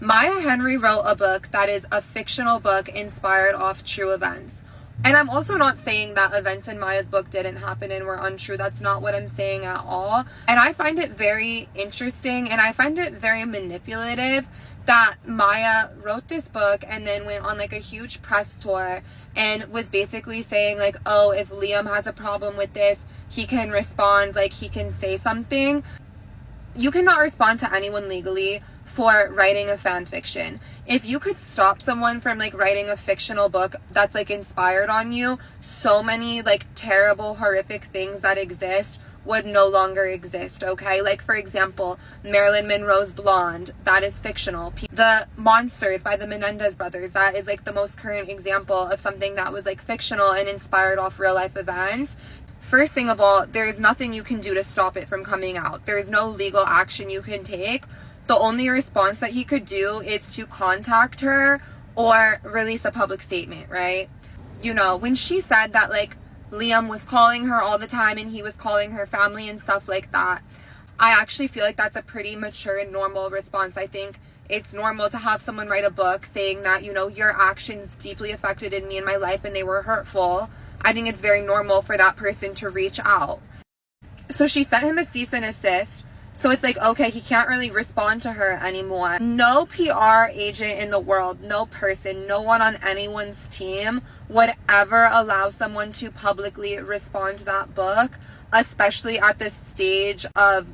Maya Henry wrote a book that is a fictional book inspired off true events. And I'm also not saying that events in Maya's book didn't happen and were untrue. That's not what I'm saying at all. And I find it very interesting and I find it very manipulative that Maya wrote this book and then went on like a huge press tour and was basically saying like, oh, if Liam has a problem with this, he can respond, like he can say something. You cannot respond to anyone legally for writing a fan fiction. If you could stop someone from like writing a fictional book that's like inspired on you, so many like terrible, horrific things that exist would no longer exist, okay? Like for example, Marilyn Monroe's Blonde, that is fictional. The Monsters by the Menendez brothers, that is like the most current example of something that was like fictional and inspired off real life events. First thing of all, there is nothing you can do to stop it from coming out. There is no legal action you can take. The only response that he could do is to contact her or release a public statement, right? You know, when she said that like Liam was calling her all the time and he was calling her family and stuff like that, I actually feel like that's a pretty mature and normal response. I think it's normal to have someone write a book saying that, you know, your actions deeply affected in me and my life and they were hurtful. I think it's very normal for that person to reach out. So she sent him a cease and desist. So it's like, okay, he can't really respond to her anymore. No PR agent in the world, no person, no one on anyone's team would ever allow someone to publicly respond to that book, especially at the stage of,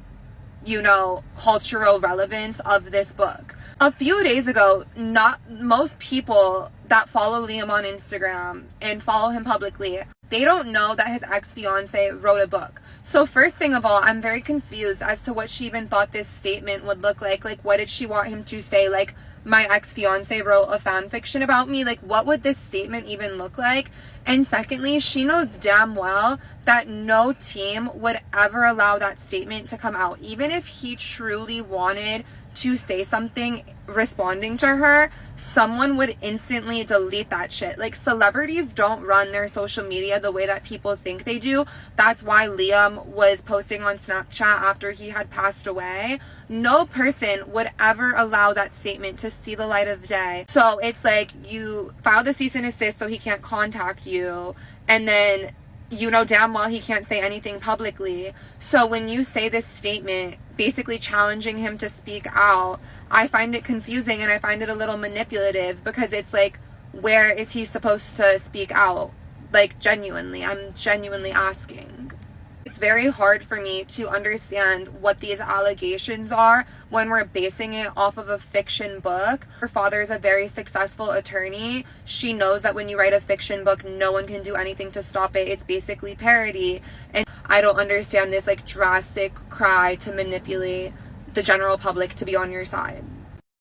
you know, cultural relevance of this book. A few days ago, not most people that follow Liam on Instagram and follow him publicly, they don't know that his ex-fiance wrote a book. So first thing of all, I'm very confused as to what she even thought this statement would look like. Like, what did she want him to say? Like, my ex-fiance wrote a fan fiction about me? Like, what would this statement even look like? And secondly, she knows damn well that no team would ever allow that statement to come out. Even if he truly wanted to say something responding to her, someone would instantly delete that shit. Like, celebrities don't run their social media the way that people think they do. That's why Liam was posting on Snapchat after he had passed away. No person would ever allow that statement to see the light of day. So it's like, you file the cease and desist so he can't contact you, and then you know damn well he can't say anything publicly. So when you say this statement basically challenging him to speak out, I find it confusing and I find it a little manipulative, because it's like, where is he supposed to speak out? Like, genuinely, I'm genuinely asking. It's very hard for me to understand what these allegations are when we're basing it off of a fiction book. Her father is a very successful attorney. She knows that when you write a fiction book, no one can do anything to stop it. It's basically parody. And I don't understand this like drastic cry to manipulate the general public to be on your side.